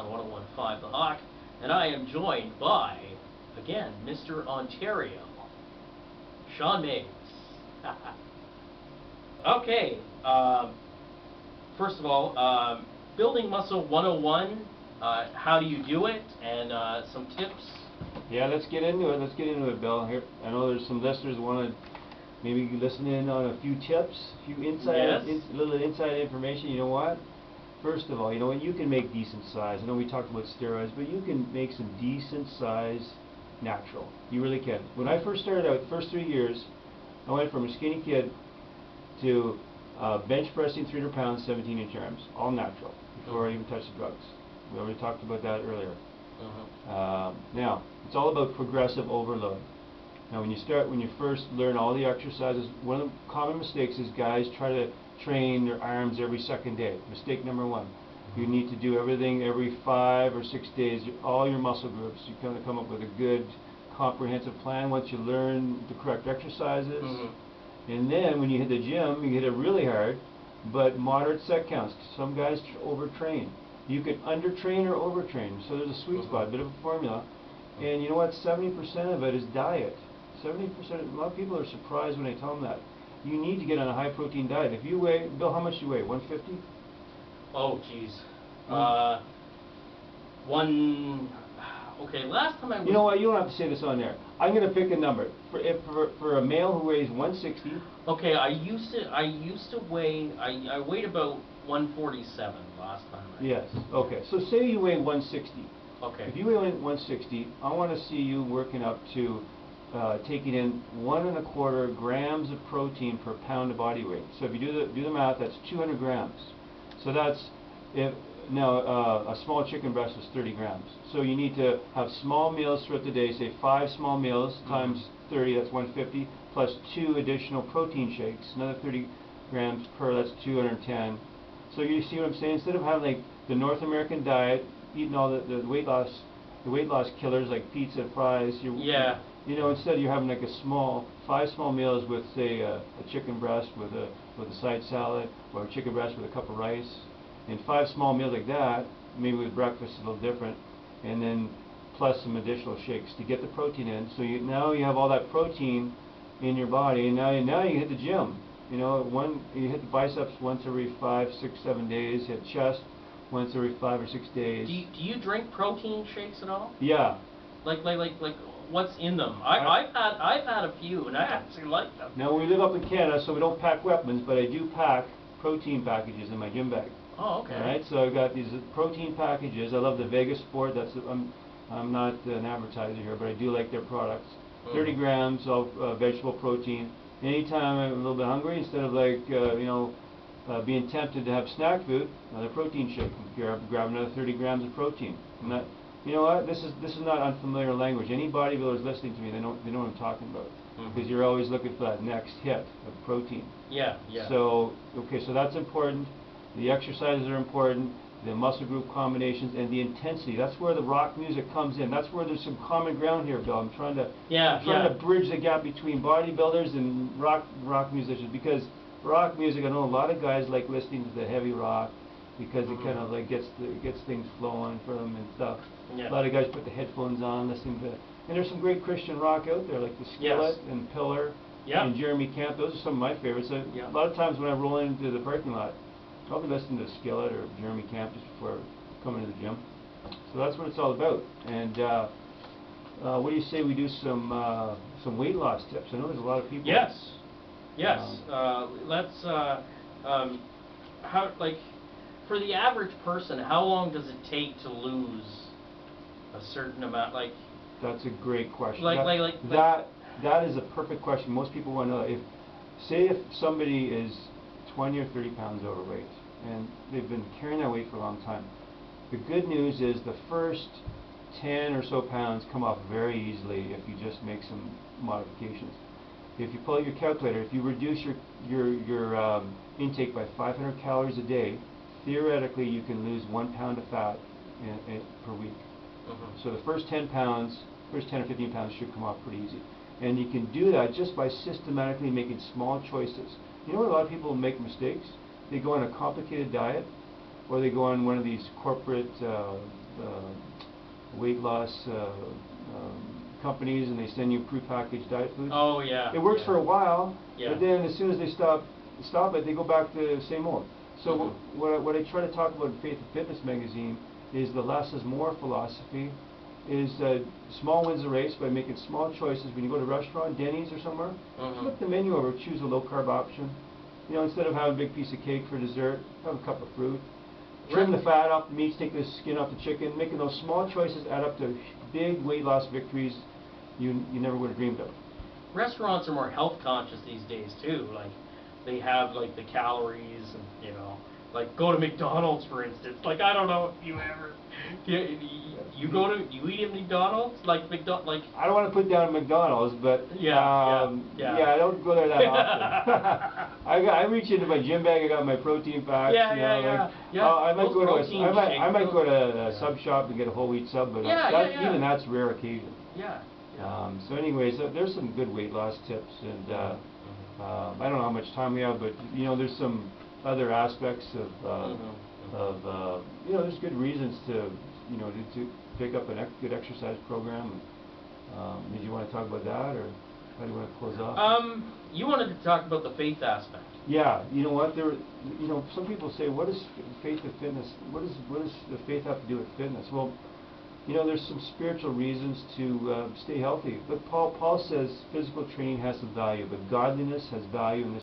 on 101.5 The Hawk, and I am joined by, again, Mr. Ontario, Shawn Maves. Okay, first of all, Building Muscle 101, how do you do it, and some tips? Yeah, let's get into it, Bill. Here, I know there's some listeners who want to maybe listen in on a few tips, a few little inside information. You know what? First of all, you know what? You can make decent size. I know we talked about steroids, but you can make some decent size natural. You really can. When I first started out, the first 3 years, I went from a skinny kid to bench pressing 300 pounds, 17-inch arms, all natural, before I even touched the drugs. We already talked about that earlier. Now, it's all about progressive overload. Now, when you first learn all the exercises, one of the common mistakes is guys try to train their arms every second day. Mistake number one. You need to do everything every 5 or 6 days, all your muscle groups. You kind of come up with a good, comprehensive plan once you learn the correct exercises. And then when you hit the gym, you hit it really hard, but moderate set counts. Some guys overtrain. You can undertrain or overtrain, so there's a sweet spot, a bit of a formula. And you know what? 70% of it is diet. 70%. A lot of people are surprised when I tell them that. You need to get on a high-protein diet. If you weigh, Bill, how much do you weigh? 150? Oh, geez. Okay, last time I was... You know what? You don't have to say this on there. I'm going to pick a number. For a male who weighs 160... Okay, I used to weigh... I weighed about 147 last time. Yes. Okay. So say you weigh 160. Okay. If you weigh 160, I want to see you working up to taking in 1.25 grams of protein per pound of body weight. So if you do the math, that's 200 grams. So that's a small chicken breast is 30 grams. So you need to have small meals throughout the day. Say 5 small meals times 30, that's 150, plus 2 additional protein shakes, another 30 grams per, that's 210. So you see what I'm saying? Instead of having like the North American diet, eating all the weight loss killers like pizza and fries, you know, instead you're having like 5 small meals with say a chicken breast with a side salad, or a chicken breast with a cup of rice, and 5 small meals like that, maybe with breakfast a little different, and then plus some additional shakes to get the protein in. So now you have all that protein in your body, and now you hit the gym. You know, you hit the biceps once every 5, 6, 7 days. Hit chest once every 5 or 6 days. Do you drink protein shakes at all? Yeah. Like what's in them? I've had a few, and I actually like them. Now we live up in Canada, so we don't pack weapons, but I do pack protein packages in my gym bag. Oh, okay. All right. So I've got these protein packages. I love the Vegas Sport. I'm not an advertiser here, but I do like their products. 30 grams of vegetable protein. Anytime I'm a little bit hungry, instead of like being tempted to have snack food, another protein shake. Grab another 30 grams of protein. You know what? This is not unfamiliar language. Any bodybuilders listening to me, they know what I'm talking about, because you're always looking for that next hit of protein. Yeah. So okay, so that's important. The exercises are important. The muscle group combinations and the intensity. That's where the rock music comes in. That's where there's some common ground here, Bill. I'm trying to bridge the gap between bodybuilders and rock musicians, because rock music, I know a lot of guys like listening to the heavy rock because it kind of like gets things flowing for them and stuff. Yeah. A lot of guys put the headphones on, listening to, and there's some great Christian rock out there like the Skillet and Pillar and Jeremy Camp. Those are some of my favorites. A lot of times when I roll into the parking lot, I'll be listening to Skillet or Jeremy Camp just before coming to the gym. So that's what it's all about. And what do you say we do some weight loss tips? I know there's a lot of people. Yes. Let's how, like, for the average person, how long does it take to lose a certain amount? Like, that's a great question. That is a perfect question. Most people want to know if somebody is 20 or 30 pounds overweight and they've been carrying that weight for a long time. The good news is the first 10 or so pounds come off very easily if you just make some modifications. If you pull out your calculator, if you reduce your intake by 500 calories a day, theoretically you can lose 1 pound of fat per week. So the first 10 or 15 pounds should come off pretty easy. And you can do that just by systematically making small choices. You know what a lot of people make mistakes? They go on a complicated diet, or they go on one of these corporate weight loss companies, and they send you prepackaged diet foods. Oh yeah. It works for a while, yeah. but then as soon as they stop it, they go back to the same old. So what I try to talk about in Faith and Fitness magazine is the less is more philosophy. Is small wins the race by making small choices. When you go to a restaurant, Denny's or somewhere, flip the menu over, choose a low carb option. You know, instead of having a big piece of cake for dessert, have a cup of fruit. Trim the fat off the meats, take the skin off the chicken. Making those small choices add up to big weight loss victories you never would have dreamed of. Restaurants are more health conscious these days too. Like they have like the calories, and you know, like go to McDonald's for instance. Like I don't know if you ever you eat at McDonald's, like I don't want to put down McDonald's, but yeah, I don't go there that often. I reach into my gym bag. I got my protein packs. I might go to a sub shop and get a whole wheat sub, but even that's rare occasion. So anyways, there's some good weight loss tips, and I don't know how much time we have, but you know, there's some other aspects of you know, there's good reasons to pick up a good exercise program. Did you want to talk about that, or how do you want to close off? You wanted to talk about the faith aspect. Yeah, you know what? Some people say, what is faith and fitness? What does the faith have to do with fitness? Well, you know, there's some spiritual reasons to stay healthy. But Paul says physical training has some value, but godliness has value in this